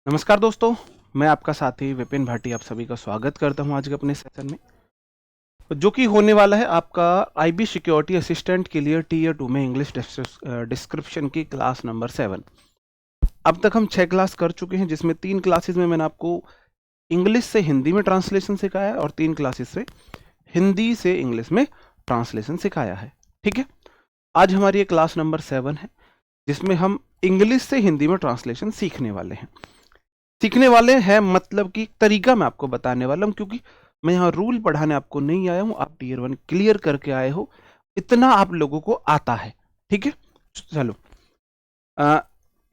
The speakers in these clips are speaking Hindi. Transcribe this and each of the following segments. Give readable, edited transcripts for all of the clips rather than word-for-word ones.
नमस्कार दोस्तों, मैं आपका साथी विपिन भाटी आप सभी का स्वागत करता हूं आज के अपने सेशन में, जो कि होने वाला है आपका आईबी सिक्योरिटी असिस्टेंट के लिए टीयर 2 में इंग्लिश डिस्क्रिप्शन की क्लास नंबर 7। अब तक हम 6 क्लास कर चुके हैं, जिसमें 3 क्लासेस में मैंने आपको इंग्लिश से हिंदी में ट्रांसलेशन सिखाया है और 3 क्लासेस से हिंदी से इंग्लिश में ट्रांसलेशन सिखाया है। ठीक है, आज हमारी ये क्लास नंबर 7 है, जिसमें हम इंग्लिश से हिंदी में ट्रांसलेशन सीखने वाले हैं। मतलब कि तरीका मैं आपको बताने वाला हूं, क्योंकि मैं यहाँ रूल पढ़ाने आपको नहीं आया हूं, आप टीयर 1 क्लियर करके आए हो, इतना आप लोगों को आता है। ठीक है, चलो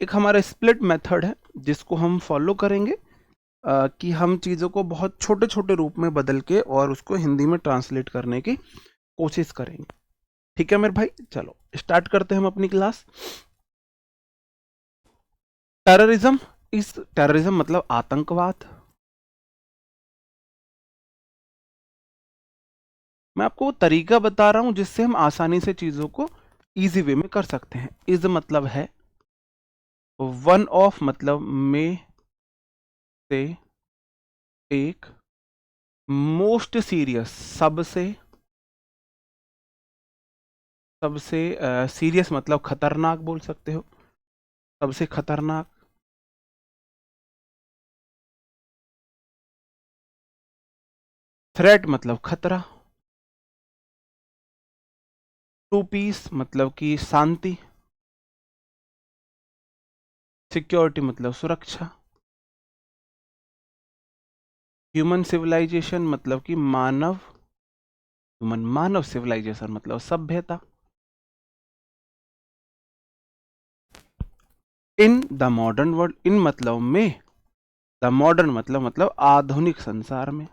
एक हमारा स्प्लिट मेथड है जिसको हम फॉलो करेंगे, कि हम चीज़ों को बहुत छोटे छोटे रूप में बदल के और उसको हिंदी में ट्रांसलेट करने की कोशिश करेंगे। ठीक है मेरे भाई, चलो स्टार्ट करते हैं हम अपनी क्लास। टेररिज्म मतलब आतंकवाद। मैं आपको वो तरीका बता रहा हूं जिससे हम आसानी से चीजों को इजी वे में कर सकते हैं। इज मतलब है, वन ऑफ मतलब में से एक, मोस्ट सीरियस सबसे, सबसे सीरियस मतलब खतरनाक बोल सकते हो, सबसे खतरनाक। थ्रेट मतलब खतरा। टू पीस मतलब कि शांति। सिक्योरिटी मतलब सुरक्षा। ह्यूमन सिविलाइजेशन मतलब कि मानव सिविलाइजेशन मतलब सभ्यता। इन द मॉडर्न वर्ल्ड, इन मतलब में, द मॉडर्न मतलब आधुनिक संसार में,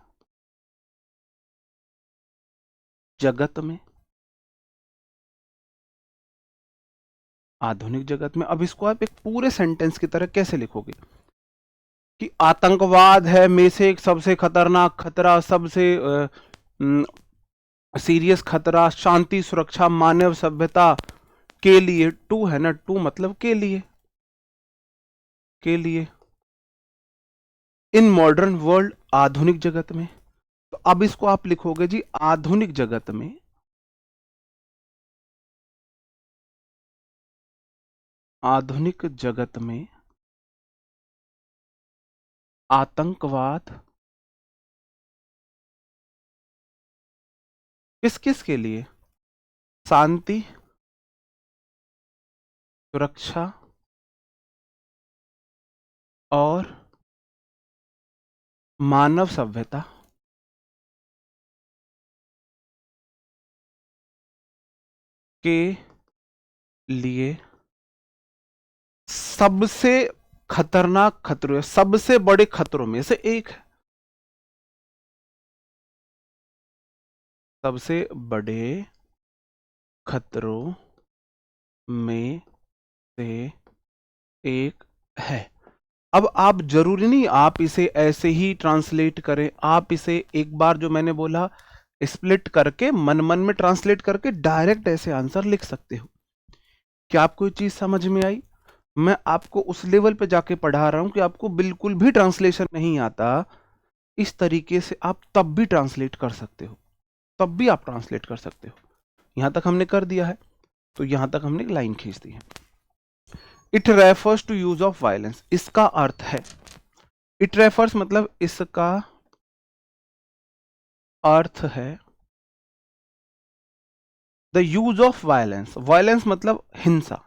जगत में, आधुनिक जगत में। अब इसको आप एक पूरे सेंटेंस की तरह कैसे लिखोगे कि आतंकवाद है में से एक सबसे खतरनाक खतरा, सबसे सीरियस खतरा, शांति सुरक्षा मानव सभ्यता के लिए। टू है ना, टू मतलब के लिए इन मॉडर्न वर्ल्ड आधुनिक जगत में। तो अब इसको आप लिखोगे जी आधुनिक जगत में, आधुनिक जगत में आतंकवाद किस किस के लिए, शांति सुरक्षा और मानव सभ्यता के लिए सबसे खतरनाक खतरों, सबसे बड़े खतरों में से एक है। सबसे बड़े खतरों में से एक है। अब आप जरूरी नहीं आप इसे ऐसे ही ट्रांसलेट करें, आप इसे एक बार जो मैंने बोला स्प्लिट करके मन मन में ट्रांसलेट करके डायरेक्ट ऐसे आंसर लिख सकते हो। क्या आपको ये चीज समझ में आई? मैं आपको उस लेवल पे जाके पढ़ा रहा हूं कि आपको बिल्कुल भी ट्रांसलेशन नहीं आता, इस तरीके से आप तब भी ट्रांसलेट कर सकते हो, तब भी आप ट्रांसलेट कर सकते हो। यहां तक हमने कर दिया है, तो यहां तक हमने एक लाइन खींच दी है। It refers to use of violence, इसका अर्थ है, इट रेफर्स मतलब इसका अर्थ है the use of violence. Violence मतलब हिंसा,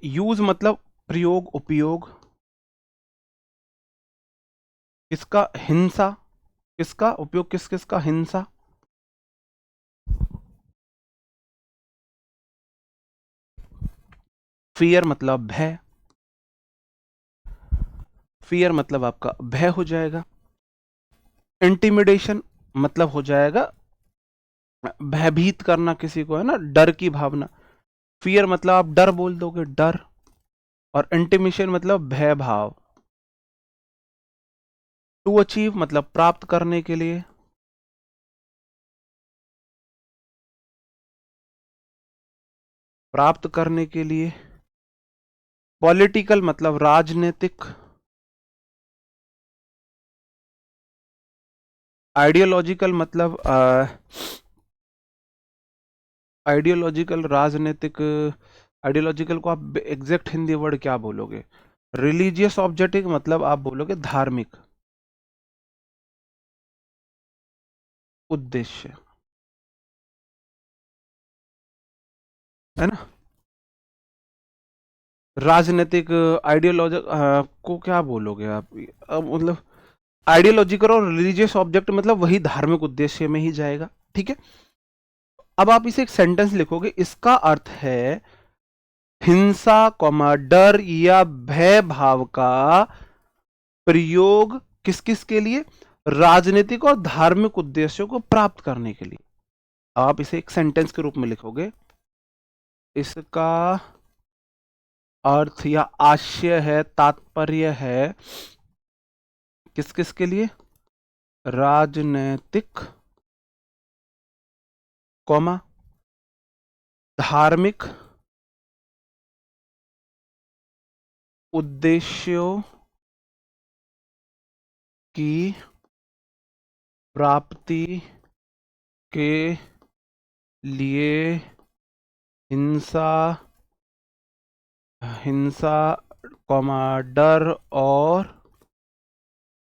यूज मतलब प्रयोग उपयोग, किसका, हिंसा, किसका उपयोग, किस किसका, हिंसा। फियर मतलब भय, फियर मतलब आपका भय हो जाएगा। इंटिमिडेशन मतलब हो जाएगा भयभीत करना किसी को, है ना, डर की भावना। फियर मतलब आप डर बोल दोगे, डर। और इंटिमिशन मतलब भय भाव। टू अचीव मतलब प्राप्त करने के लिए, प्राप्त करने के लिए। पॉलिटिकल मतलब राजनीतिक, आइडियोलॉजिकल मतलब आइडियोलॉजिकल राजनीतिक, आइडियोलॉजिकल को आप एग्जैक्ट हिंदी वर्ड क्या बोलोगे? रिलीजियस ऑब्जेक्टिव मतलब आप बोलोगे धार्मिक उद्देश्य, है ना? राजनीतिक आइडियोलॉजी को क्या बोलोगे आप? मतलब आइडियोलॉजिकल और रिलीजियस ऑब्जेक्ट मतलब वही धार्मिक उद्देश्य में ही जाएगा, ठीक है? अब आप इसे एक सेंटेंस लिखोगे, इसका अर्थ है हिंसा कॉमा डर या भय भाव का प्रयोग किस किस के लिए? राजनीतिक और धार्मिक उद्देश्यों को प्राप्त करने के लिए। आप इसे एक सेंटेंस के रूप में लिखोगे, इसका अर्थ या आशय है, तात्पर्य है किस किस के लिए? राजनैतिक कॉमा धार्मिक उद्देश्यों की प्राप्ति के लिए हिंसा हिंसा कॉमा डर और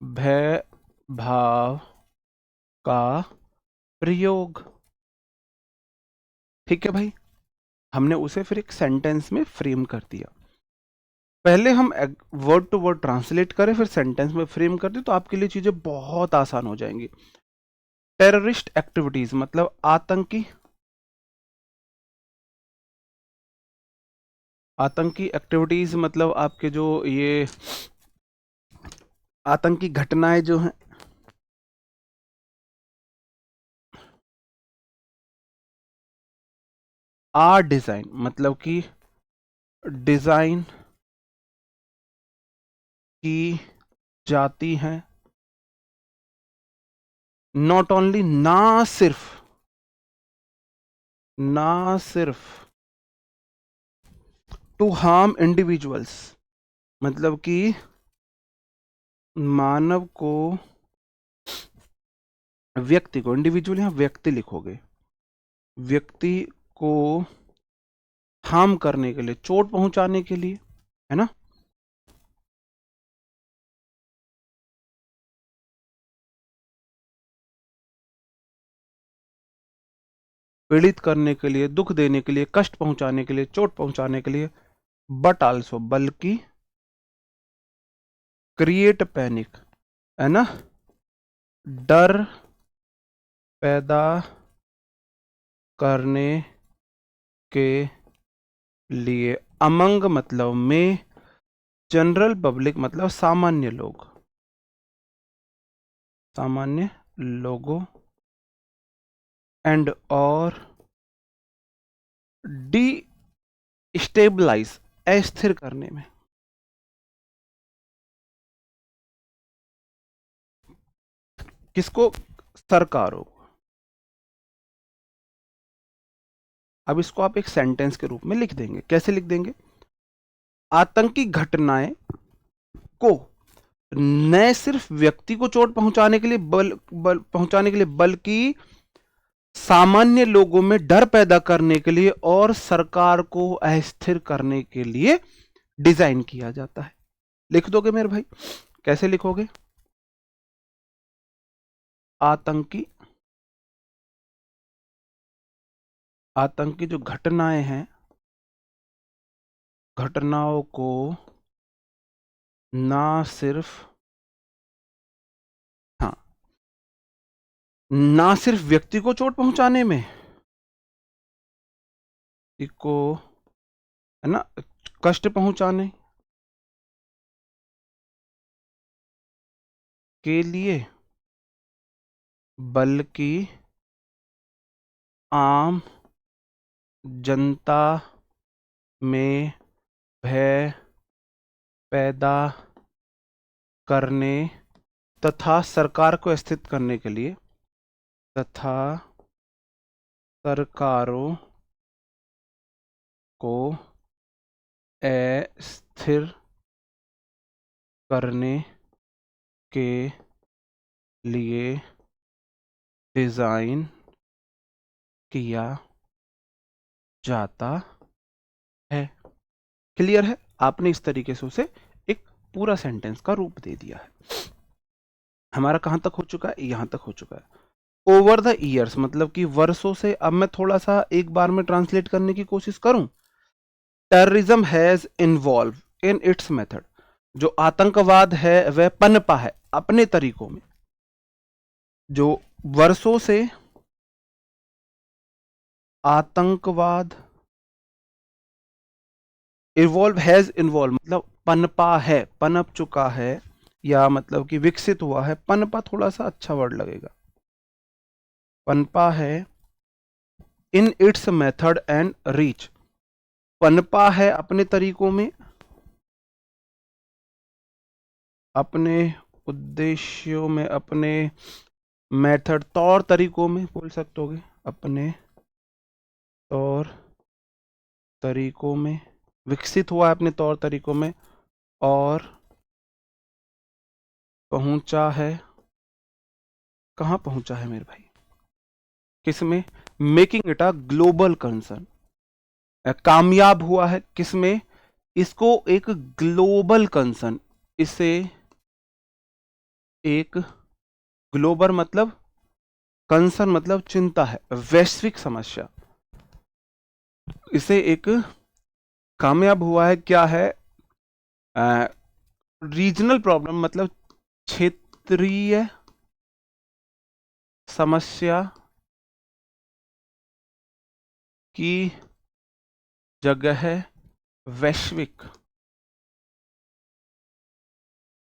भय भाव का प्रयोग। ठीक है भाई, हमने उसे फिर एक सेंटेंस में फ्रेम कर दिया। पहले हम वर्ड टू वर्ड ट्रांसलेट करें, फिर सेंटेंस में फ्रेम कर दें, तो आपके लिए चीजें बहुत आसान हो जाएंगी। टेररिस्ट एक्टिविटीज मतलब आतंकी आतंकी एक्टिविटीज मतलब आपके जो ये आतंकी घटनाएं जो हैं, आर डिजाइन मतलब कि डिजाइन की जाती हैं, नॉट ओनली ना सिर्फ टू हार्म इंडिविजुअल्स मतलब कि मानव को, व्यक्ति को, इंडिविजुअल यहां व्यक्ति लिखोगे, व्यक्ति को हार्म करने के लिए, चोट पहुंचाने के लिए, है ना? पीड़ित करने के लिए, दुख देने के लिए, कष्ट पहुंचाने के लिए, चोट पहुंचाने के लिए, बट आल्सो बल्कि, क्रिएट पैनिक, है ना, डर पैदा करने के लिए, अमंग मतलब में, जनरल पब्लिक मतलब सामान्य लोग, सामान्य लोगों, एंड और डी स्टेबलाइज अस्थिर करने में। किसको? सरकारों। अब इसको आप एक सेंटेंस के रूप में लिख देंगे, कैसे लिख देंगे? आतंकी घटनाएं को न सिर्फ व्यक्ति को चोट पहुंचाने के लिए पहुंचाने के लिए, बल्कि सामान्य लोगों में डर पैदा करने के लिए और सरकार को अस्थिर करने के लिए डिजाइन किया जाता है। लिख दोगे मेरे भाई? कैसे लिखोगे? आतंकी आतंकी जो घटनाएं हैं, घटनाओं को ना सिर्फ, हाँ, ना सिर्फ व्यक्ति को चोट पहुंचाने में, को, है ना, कष्ट पहुंचाने के लिए, बल्कि आम जनता में भय पैदा करने तथा सरकार को स्थित करने के लिए, तथा सरकारों को अस्थिर स्थिर करने के लिए डिजाइन किया जाता है। क्लियर है? आपने इस तरीके से उसे एक पूरा सेंटेंस का रूप दे दिया है। हमारा कहां तक हो चुका है? यहां तक हो चुका है। ओवर द ईयर्स मतलब कि वर्षों से। अब मैं थोड़ा सा एक बार में ट्रांसलेट करने की कोशिश करूं। Terrorism has involve in its method. जो आतंकवाद है वह पनपा है अपने तरीकों में। जो वर्षों से आतंकवाद, इवॉल्व हैज इन्वॉल्व मतलब पनपा है, पनप चुका है, या मतलब कि विकसित हुआ है। पनपा थोड़ा सा अच्छा वर्ड लगेगा। पनपा है in its method and reach. पनपा है अपने तरीकों में, अपने उद्देश्यों में, अपने मेथड तौर तरीकों में बोल सकते होगे, अपने तौर तरीकों में विकसित हुआ है, अपने तौर तरीकों में, और पहुंचा है। कहां पहुंचा है मेरे भाई? किसमें? Making it a global concern. कामयाब हुआ है किसमें? इसको एक ग्लोबल कंसर्न, इसे एक ग्लोबल मतलब कंसर्न मतलब चिंता है, वैश्विक समस्या। इसे एक कामयाब हुआ है क्या है? रीजनल प्रॉब्लम मतलब क्षेत्रीय समस्या की जगह वैश्विक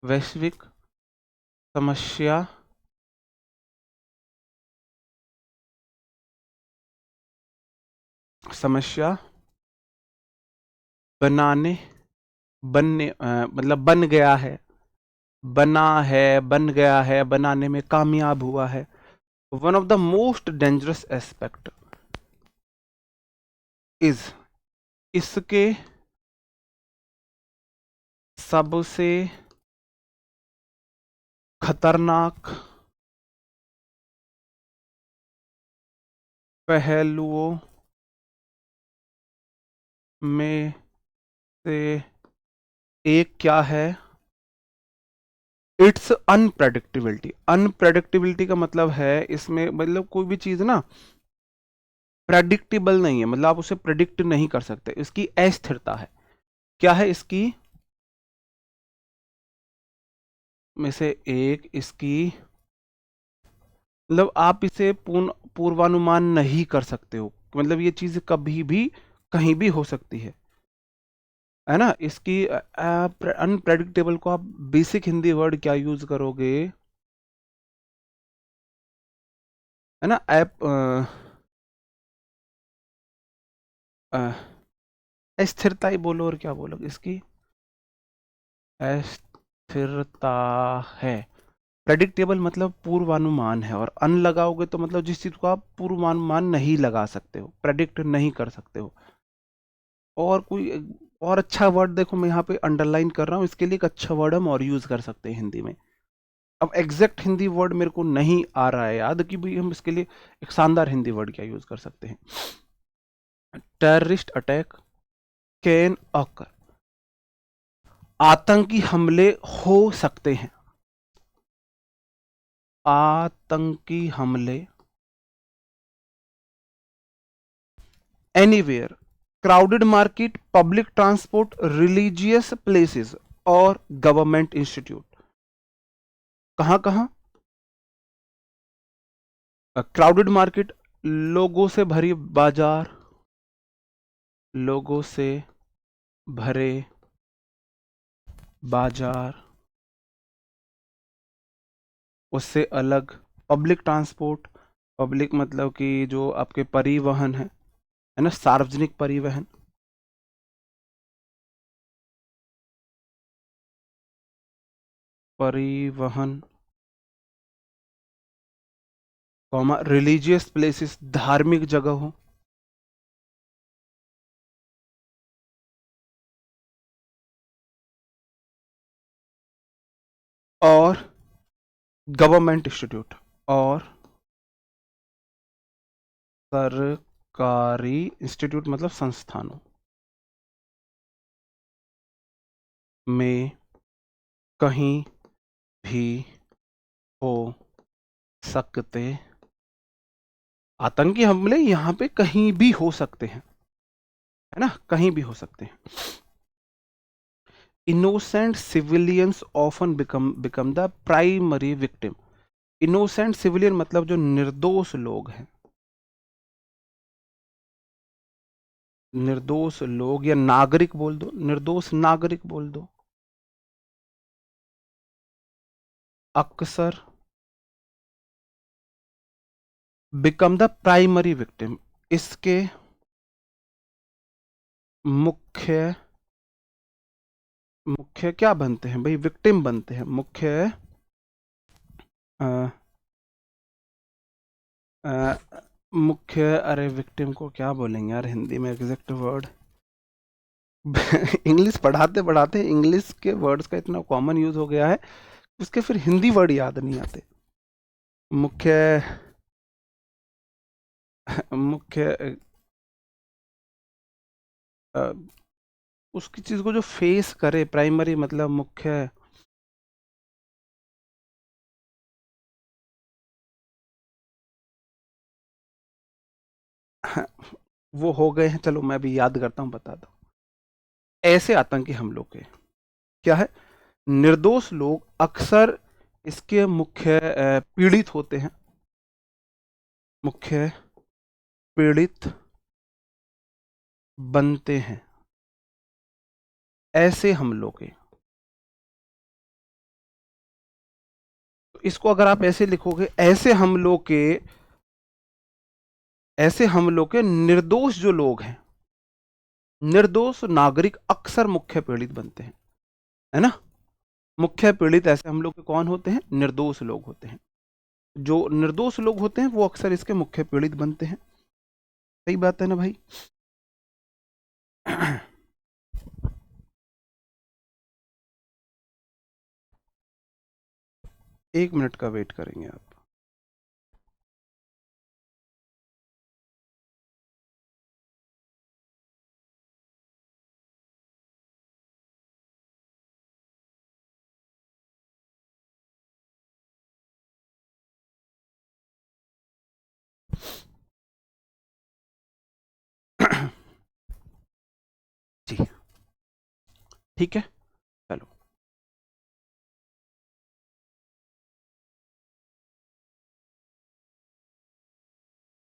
वैश्विक समस्या समस्या बनाने बनने मतलब बन गया है, बना है, बन गया है, बनाने में कामयाब हुआ है। One of the most dangerous aspect is, इसके सबसे खतरनाक पहलुओं में से एक क्या है? It's unpredictability. अनप्रेडिक्टेबिलिटी का मतलब है इसमें मतलब कोई भी चीज ना प्रेडिक्टेबल नहीं है, मतलब आप उसे प्रेडिक्ट नहीं कर सकते। इसकी अस्थिरता है। क्या है इसकी में से एक? इसकी मतलब आप इसे पूर्वानुमान नहीं कर सकते हो, मतलब ये चीज कभी भी कहीं भी हो सकती है ना। इसकी अनप्रेडिक्टेबल को आप बेसिक हिंदी वर्ड क्या यूज करोगे? है ना, ऐप अस्थिरता ही बोलो, और क्या बोलोगे? इसकी अस्थिरता है। प्रेडिक्टेबल मतलब पूर्वानुमान है, और अन लगाओगे तो मतलब जिस चीज को आप पूर्वानुमान नहीं लगा सकते हो, प्रेडिक्ट नहीं कर सकते हो। और कोई और अच्छा वर्ड देखो, मैं यहाँ पे अंडरलाइन कर रहा हूँ, इसके लिए एक अच्छा वर्ड हम और यूज कर सकते हैं हिंदी में। अब एग्जैक्ट हिंदी वर्ड मेरे को नहीं आ रहा है याद कि भाई हम इसके लिए एक शानदार हिंदी वर्ड क्या यूज कर सकते हैं। Terrorist attack can occur. आतंकी हमले हो सकते हैं। आतंकी हमले anywhere, crowded market, public transport, religious places और गवर्नमेंट इंस्टीट्यूट। कहां कहां? क्राउडेड मार्केट लोगों से भरी बाजार, लोगों से भरे बाजार, उससे अलग पब्लिक ट्रांसपोर्ट। पब्लिक मतलब कि जो आपके परिवहन है ना, सार्वजनिक परिवहन। परिवहन कॉमा रिलीजियस प्लेसेस, धार्मिक जगह हो। और गवर्नमेंट इंस्टीट्यूट और सरकारी इंस्टीट्यूट मतलब संस्थानों में कहीं भी हो सकते, आतंकी हमले यहाँ पे कहीं भी हो सकते हैं, है ना, कहीं भी हो सकते हैं। Innocent civilians often become the primary victim. Innocent civilian मतलब जो निर्दोष लोग हैं, निर्दोष लोग या नागरिक बोल दो, निर्दोष नागरिक बोल दो, अक्सर बिकम द प्राइमरी विक्टिम, इसके मुख्य मुख्य क्या बनते हैं भाई, विक्टिम बनते हैं, मुख्य अ, अ, मुख्य, अरे विक्टिम को क्या बोलेंगे यार हिंदी में एग्जैक्ट वर्ड। इंग्लिश पढ़ाते पढ़ाते इंग्लिश के वर्ड्स का इतना कॉमन यूज हो गया है, उसके फिर हिंदी वर्ड याद नहीं आते। मुख्य मुख्य अ, उसकी चीज को जो फेस करे, प्राइमरी मतलब मुख्य, वो हो गए हैं, चलो मैं भी याद करता हूँ, बता दो। ऐसे आतंकी हमलों के क्या है, निर्दोष लोग अक्सर इसके मुख्य पीड़ित होते हैं, मुख्य पीड़ित बनते हैं ऐसे हमलों के। तो इसको अगर आप ऐसे लिखोगे, ऐसे हमलों के निर्दोष जो लोग हैं, निर्दोष नागरिक अक्सर मुख्य पीड़ित बनते हैं, है ना। मुख्य पीड़ित ऐसे हम लोग के कौन होते हैं, निर्दोष लोग होते हैं। जो निर्दोष लोग होते हैं वो अक्सर इसके मुख्य पीड़ित बनते हैं। सही बात है ना भाई। एक मिनट का वेट करेंगे आप। जी ठीक है, चलो।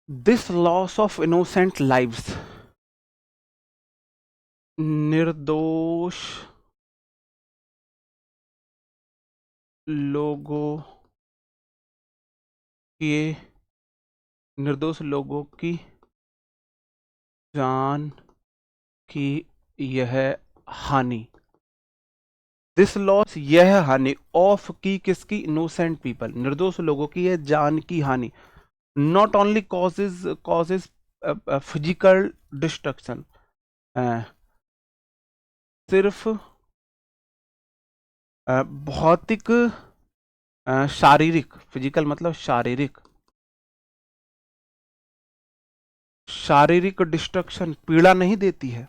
This loss of innocent lives, निर्दोष लोगों के, निर्दोष लोगों की जान की यह हानि, दिस लॉस यह हानि, ऑफ की किसकी, इनोसेंट पीपल, निर्दोष लोगों की यह जान की हानि, not only causes physical destruction, सिर्फ भौतिक, शारीरिक, फिजिकल मतलब शारीरिक, शारीरिक डिस्ट्रक्शन पीड़ा नहीं देती है,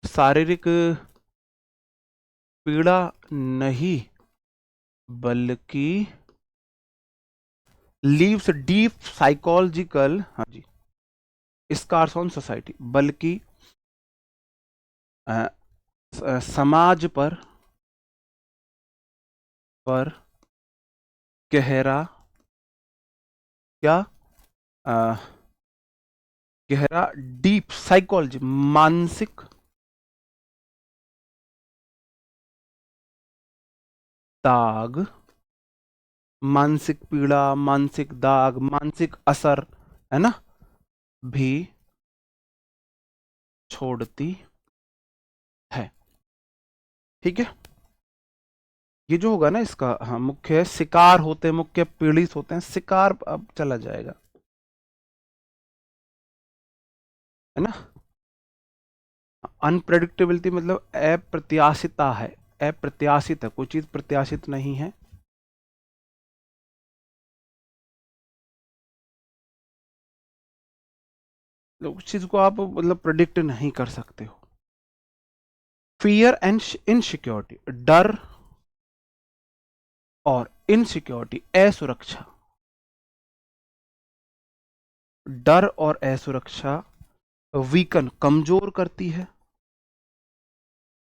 शारीरिक पीड़ा नहीं, बल्कि लीव्स डीप साइकोलॉजिकल, हाँ जी, स्कार्स ऑन सोसाइटी, बल्कि समाज पर गहरा, क्या, अ, गहरा, डीप साइकोलॉजी, मानसिक दाग, मानसिक पीड़ा, मानसिक दाग, मानसिक असर, है ना, भी छोड़ती है। ठीक है, ये जो होगा ना इसका, हाँ, मुख्य शिकार होते हैं, मुख्य पीड़ित होते हैं, शिकार अब चला जाएगा, है ना। अनप्रेडिक्टेबिलिटी मतलब अप्रत्याशिता है, अप्रत्याशित है, कोई चीज प्रत्याशित नहीं है, उस चीज को आप मतलब प्रिडिक्ट नहीं कर सकते हो। फियर एंड इनसिक्योरिटी, डर और इनसिक्योरिटी, असुरक्षा, डर और असुरक्षा वीकन, कमजोर करती है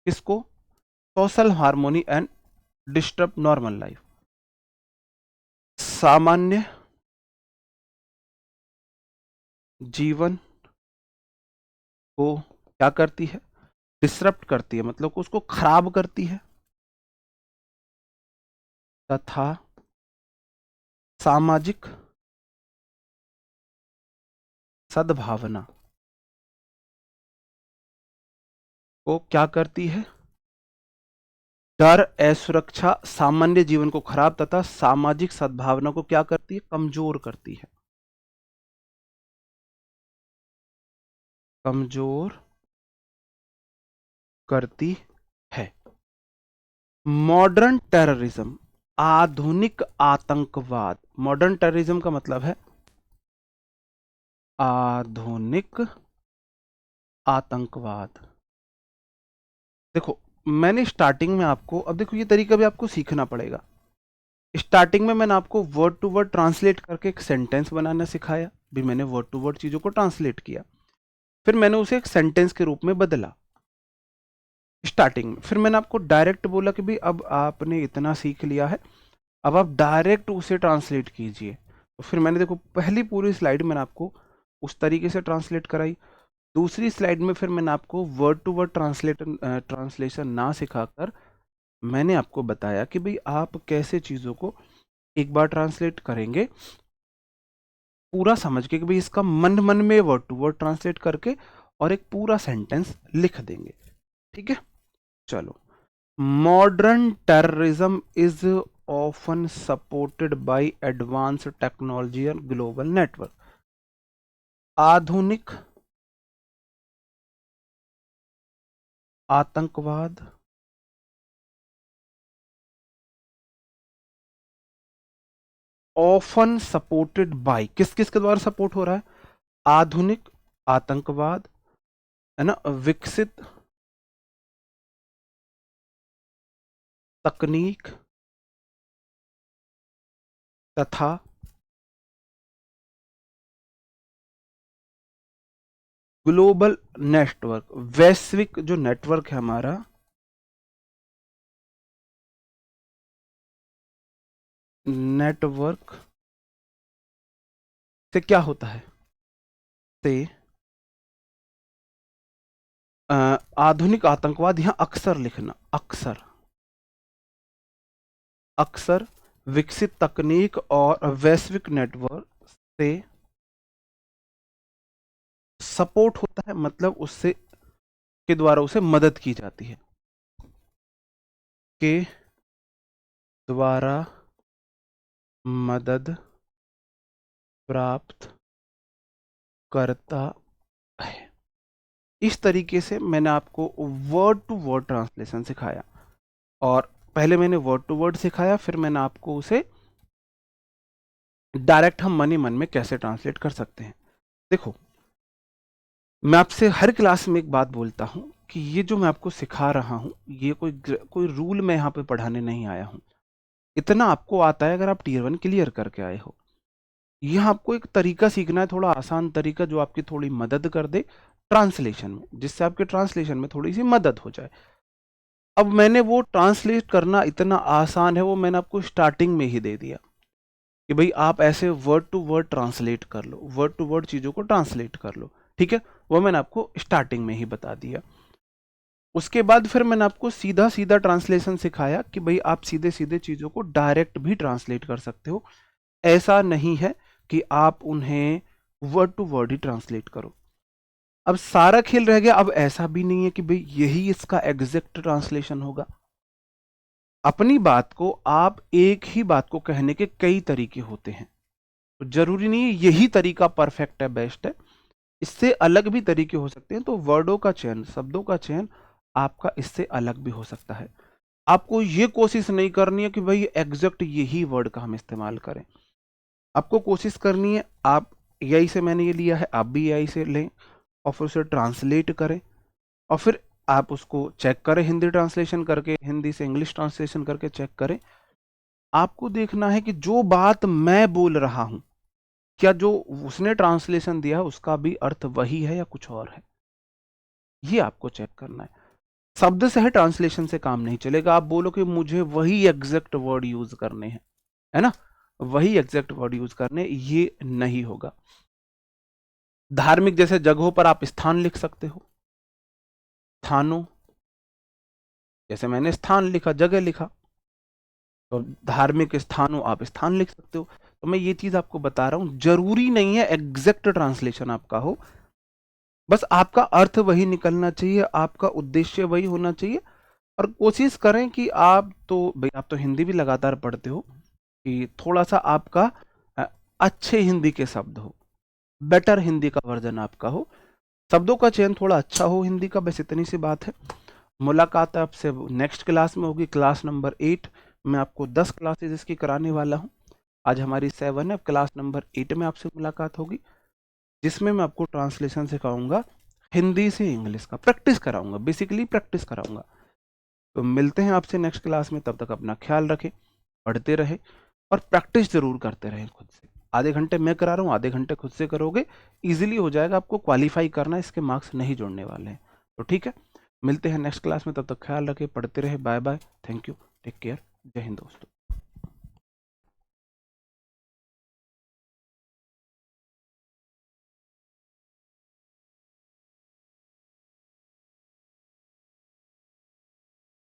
किसको, social harmony and disturb normal life. सामान्य जीवन को क्या करती है, डिसरप्ट करती है, मतलब कि उसको खराब करती है। तथा सामाजिक सद्भावना को क्या करती है, डर असुरक्षा सामान्य जीवन को खराब तथा सामाजिक सद्भावना को क्या करती है, कमजोर करती है, कमजोर करती है। मॉडर्न टेररिज्म, आधुनिक आतंकवाद, मॉडर्न टेररिज्म का मतलब है आधुनिक आतंकवाद। देखो मैंने स्टार्टिंग में आपको, अब देखो ये तरीका भी आपको सीखना पड़ेगा। स्टार्टिंग में मैंने आपको वर्ड टू वर्ड ट्रांसलेट करके एक सेंटेंस बनाना सिखाया, भी मैंने वर्ड टू वर्ड चीजों को ट्रांसलेट किया, फिर मैंने उसे एक सेंटेंस के रूप में बदला स्टार्टिंग में। फिर मैंने आपको डायरेक्ट बोला कि भाई अब आपने इतना सीख लिया है, अब आप डायरेक्ट उसे ट्रांसलेट कीजिए। तो फिर मैंने देखो पहली पूरी स्लाइड मैंने आपको उस तरीके से ट्रांसलेट कराई, दूसरी स्लाइड में फिर मैंने आपको वर्ड टू वर्ड ट्रांसलेशन ना सिखाकर मैंने आपको बताया कि भाई आप कैसे चीज़ों को एक बार ट्रांसलेट करेंगे पूरा समझ के, कि भाई इसका मन मन में वर्ड टू वर्ड ट्रांसलेट करके और एक पूरा सेंटेंस लिख देंगे। ठीक है, चलो। Modern terrorism is often supported by advance technology और ग्लोबल नेटवर्क। आधुनिक आतंकवाद ऑफन सपोर्टेड बाय, किस किस के द्वारा सपोर्ट हो रहा है, आधुनिक आतंकवाद है ना, विकसित तकनीक तथा ग्लोबल नेटवर्क, वैश्विक जो नेटवर्क है हमारा, नेटवर्क से क्या होता है, से आधुनिक आतंकवाद, यहां अक्सर लिखना, अक्सर, अक्सर विकसित तकनीक और वैश्विक नेटवर्क से सपोर्ट होता है, मतलब उससे के द्वारा उसे मदद की जाती है, के द्वारा मदद प्राप्त करता है। इस तरीके से मैंने आपको वर्ड टू वर्ड ट्रांसलेशन सिखाया, और पहले मैंने वर्ड टू वर्ड सिखाया, फिर मैंने आपको उसे डायरेक्ट हम मन ही मन में कैसे ट्रांसलेट कर सकते हैं। देखो मैं आपसे हर क्लास में एक बात बोलता हूं कि ये जो मैं आपको सिखा रहा हूं, ये कोई रूल मैं यहाँ पे पढ़ाने नहीं आया हूं। इतना आपको आता है अगर आप टीयर 1 क्लियर करके आए हो। यह आपको एक तरीका सीखना है, थोड़ा आसान तरीका जो आपकी थोड़ी मदद कर दे ट्रांसलेशन में, जिससे आपके ट्रांसलेशन में थोड़ी सी मदद हो जाए। अब मैंने वो ट्रांसलेट करना इतना आसान है, वो मैंने आपको स्टार्टिंग में ही दे दिया कि भाई आप ऐसे वर्ड टू वर्ड ट्रांसलेट कर लो, वर्ड टू वर्ड चीज़ों को ट्रांसलेट कर लो। ठीक है, वो मैंने आपको स्टार्टिंग में ही बता दिया। उसके बाद फिर मैंने आपको सीधा सीधा ट्रांसलेशन सिखाया कि भाई आप सीधे सीधे चीज़ों को डायरेक्ट भी ट्रांसलेट कर सकते हो, ऐसा नहीं है कि आप उन्हें वर्ड टू वर्ड ही ट्रांसलेट करो। अब सारा खेल रह गया, अब ऐसा भी नहीं है कि भाई यही इसका एग्जैक्ट ट्रांसलेशन होगा। अपनी बात को आप एक ही बात को कहने के कई तरीके होते हैं, तो जरूरी नहीं है यही तरीका परफेक्ट है, बेस्ट है, इससे अलग भी तरीके हो सकते हैं। तो वर्डों का चयन, शब्दों का चयन आपका इससे अलग भी हो सकता है। आपको ये कोशिश नहीं करनी है कि भाई एग्जैक्ट यही वर्ड का हम इस्तेमाल करें। आपको कोशिश करनी है, आप एआई से, मैंने ये लिया है, आप भी एआई से लें और फिर उसे ट्रांसलेट करें और फिर आप उसको चेक करें, हिंदी ट्रांसलेशन करके, हिंदी से इंग्लिश ट्रांसलेशन करके चेक करें। आपको देखना है कि जो बात मैं बोल रहा हूं, क्या जो उसने ट्रांसलेशन दिया है उसका भी अर्थ वही है या कुछ और है, ये आपको चेक करना है। शब्द से है ट्रांसलेशन से काम नहीं चलेगा। आप बोलो कि मुझे वही एग्जैक्ट वर्ड यूज करने हैं, है ना, वही एग्जैक्ट वर्ड यूज करने, ये नहीं होगा। धार्मिक जैसे जगहों पर आप स्थान लिख सकते हो, स्थानों, जैसे मैंने स्थान लिखा, जगह लिखा, तो धार्मिक स्थानों आप स्थान लिख सकते हो। तो मैं ये चीज आपको बता रहा हूं, जरूरी नहीं है एग्जैक्ट ट्रांसलेशन आपका हो, बस आपका अर्थ वही निकलना चाहिए, आपका उद्देश्य वही होना चाहिए। और कोशिश करें कि आप तो भाई, आप तो हिंदी भी लगातार पढ़ते हो, कि थोड़ा सा आपका अ, अच्छे हिंदी के शब्द हो, बेटर हिंदी का वर्जन आपका हो, शब्दों का चयन थोड़ा अच्छा हो हिंदी का, बस इतनी सी बात है। मुलाकात आपसे नेक्स्ट क्लास में होगी, क्लास नंबर 8। मैं आपको 10 क्लासेज इसकी कराने वाला हूँ। आज हमारी 7 है, क्लास नंबर 8 में आपसे मुलाकात होगी, जिसमें मैं आपको ट्रांसलेशन सिखाऊंगा, हिंदी से इंग्लिश का प्रैक्टिस कराऊंगा, बेसिकली प्रैक्टिस कराऊंगा। तो मिलते हैं आपसे नेक्स्ट क्लास में, तब तक अपना ख्याल रखें, पढ़ते रहे और प्रैक्टिस जरूर करते रहें खुद से। आधे घंटे मैं करा रहा हूँ, आधे घंटे खुद से करोगे, इजीली हो जाएगा। आपको क्वालिफाई करना है, इसके मार्क्स नहीं जुड़ने वाले हैं। तो ठीक है, मिलते हैं नेक्स्ट क्लास में, तब तक ख्याल रखें, पढ़ते रहे। Bye bye, thank you, take care, जय हिंद दोस्तों।